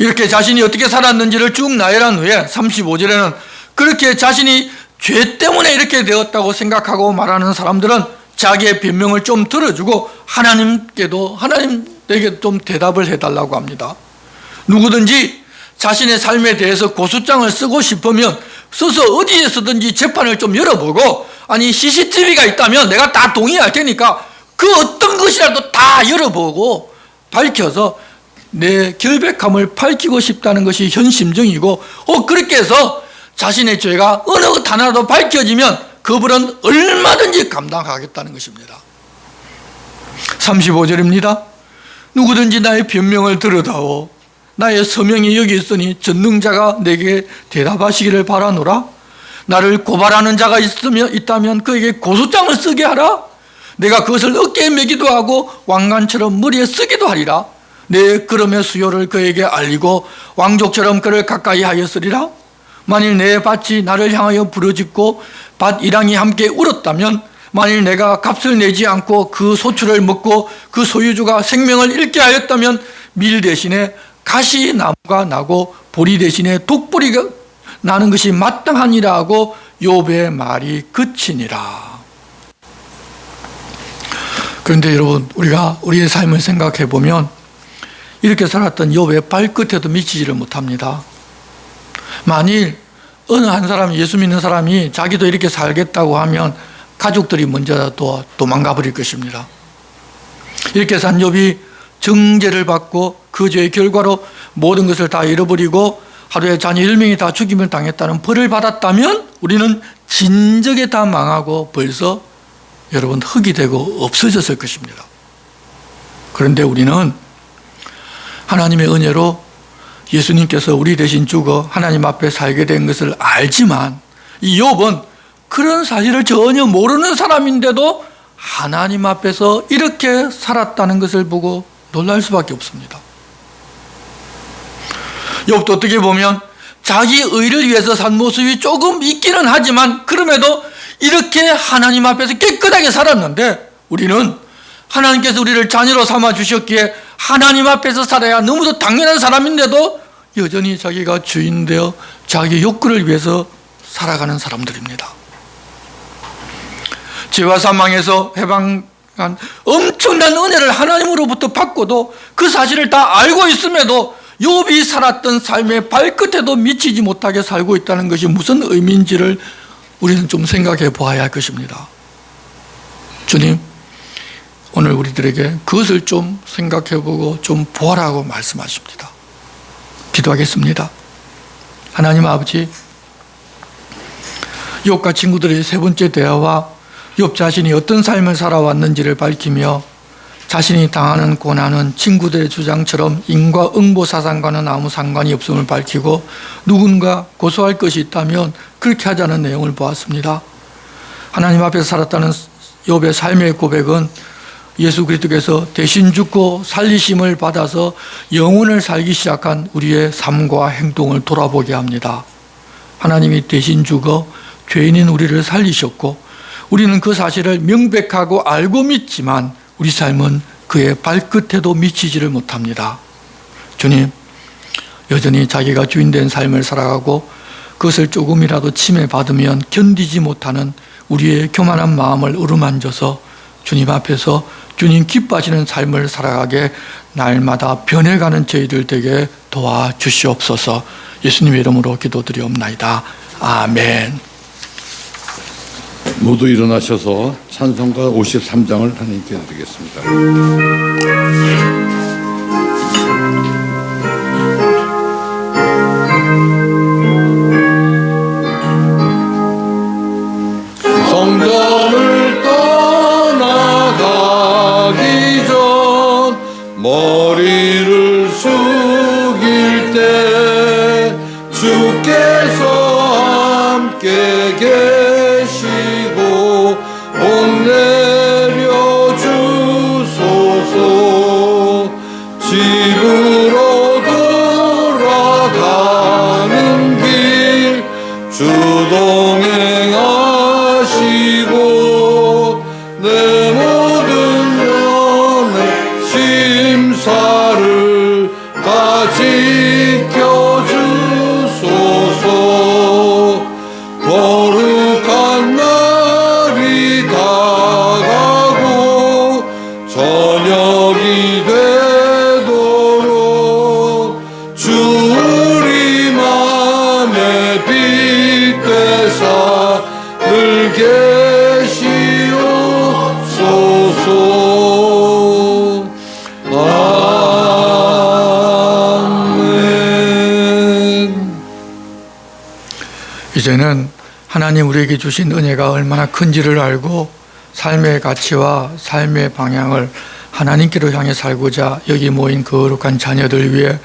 이렇게 자신이 어떻게 살았는지를 쭉 나열한 후에 35절에는 그렇게 자신이 죄 때문에 이렇게 되었다고 생각하고 말하는 사람들은 자기의 변명을 좀 들어주고 하나님에게 좀 대답을 해달라고 합니다. 누구든지 자신의 삶에 대해서 고소장을 쓰고 싶으면 써서 어디에서든지 재판을 좀 열어보고, 아니 CCTV가 있다면 내가 다 동의할 테니까 그 어떤 것이라도 다 열어보고 밝혀서 내 결백함을 밝히고 싶다는 것이 현 심정이고, 그렇게 해서 자신의 죄가 어느 것 하나라도 밝혀지면 그 벌은 얼마든지 감당하겠다는 것입니다. 35절입니다. 누구든지 나의 변명을 들으다오. 나의 서명이 여기 있으니 전능자가 내게 대답하시기를 바라노라. 나를 고발하는 자가 있다면 그에게 고소장을 쓰게 하라. 내가 그것을 어깨에 메기도 하고 왕관처럼 머리에 쓰기도 하리라. 내 걸음의 수요를 그에게 알리고 왕족처럼 그를 가까이 하였으리라. 만일 내 밭이 나를 향하여 부르짖고 밭 이랑이 함께 울었다면, 만일 내가 값을 내지 않고 그 소출을 먹고 그 소유주가 생명을 잃게 하였다면 밀 대신에 가시나무가 나고 보리 대신에 독보리가 나는 것이 마땅하니라 하고 욥의 말이 그치니라. 그런데 여러분, 우리가 우리의 삶을 생각해 보면 이렇게 살았던 욥의 발끝에도 미치지를 못합니다. 만일 어느 한 사람이, 예수 믿는 사람이 자기도 이렇게 살겠다고 하면 가족들이 먼저 도망가 버릴 것입니다. 이렇게 산 욥이 정죄를 받고 그 죄의 결과로 모든 것을 다 잃어버리고 하루에 자녀 10명이 다 죽임을 당했다는 벌을 받았다면 우리는 진작에 다 망하고 벌써 여러분 흙이 되고 없어졌을 것입니다. 그런데 우리는 하나님의 은혜로 예수님께서 우리 대신 죽어 하나님 앞에 살게 된 것을 알지만, 이 욥은 그런 사실을 전혀 모르는 사람인데도 하나님 앞에서 이렇게 살았다는 것을 보고 놀랄 수밖에 없습니다. 욥도 어떻게 보면 자기 의를 위해서 산 모습이 조금 있기는 하지만 그럼에도 이렇게 하나님 앞에서 깨끗하게 살았는데, 우리는 하나님께서 우리를 자녀로 삼아 주셨기에 하나님 앞에서 살아야 너무도 당연한 사람인데도 여전히 자기가 주인 되어 자기 욕구를 위해서 살아가는 사람들입니다. 죄와 사망에서 해방한 엄청난 은혜를 하나님으로부터 받고도 그 사실을 다 알고 있음에도 욥이 살았던 삶의 발끝에도 미치지 못하게 살고 있다는 것이 무슨 의미인지를 우리는 좀 생각해 보아야 할 것입니다. 주님, 오늘 우리들에게 그것을 좀 생각해 보고 좀 보아라고 말씀하십니다. 기도하겠습니다. 하나님 아버지, 욥과 친구들의 세 번째 대화와 욥 자신이 어떤 삶을 살아왔는지를 밝히며 자신이 당하는 고난은 친구들의 주장처럼 인과응보 사상과는 아무 상관이 없음을 밝히고 누군가 고소할 것이 있다면 그렇게 하자는 내용을 보았습니다. 하나님 앞에서 살았다는 욥의 삶의 고백은 예수 그리스도께서 대신 죽고 살리심을 받아서 영혼을 살기 시작한 우리의 삶과 행동을 돌아보게 합니다. 하나님이 대신 죽어 죄인인 우리를 살리셨고 우리는 그 사실을 명백하고 알고 믿지만 우리 삶은 그의 발끝에도 미치지를 못합니다. 주님, 여전히 자기가 주인된 삶을 살아가고 그것을 조금이라도 침해받으면 견디지 못하는 우리의 교만한 마음을 어루만져서 주님 앞에서 주님 기뻐하시는 삶을 살아가게 날마다 변해가는 저희들 되게 도와주시옵소서. 예수님의 이름으로 기도드리옵나이다. 아멘. 모두 일어나셔서 찬송가 53장을 하나님께 드리겠습니다. 성전을 떠나가기 전 머리를 숙일 때 주께서 함께 계시고 복 내려 주소서. 집으로 돌아가는 길 주동행하시고 내 모든 연애 심사를 다 지켜주소서. 거룩한 날이 다가고 저녁이 되도록 주 우리 맘에 빛되사 늘 계시옵소서. 아멘. 이제는 하나님 우리에게 주신 은혜가 얼마나 큰지를 알고 삶의 가치와 삶의 방향을 하나님께로 향해 살고자 여기 모인 거룩한 자녀들 위해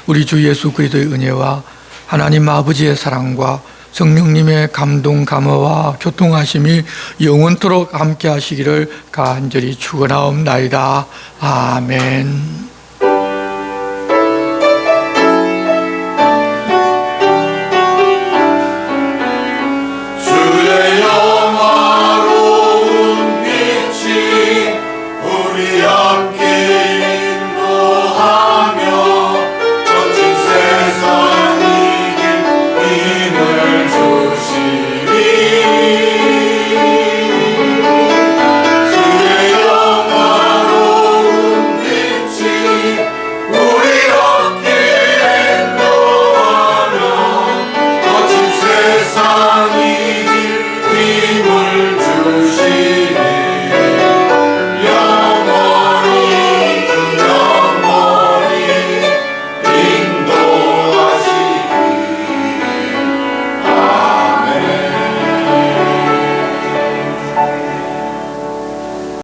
우리 주 예수 그리스도의 은혜와 하나님 아버지의 사랑과 성령님의 감동 감화와 교통하심이 영원토록 함께 하시기를 간절히 축원하옵나이다. 아멘.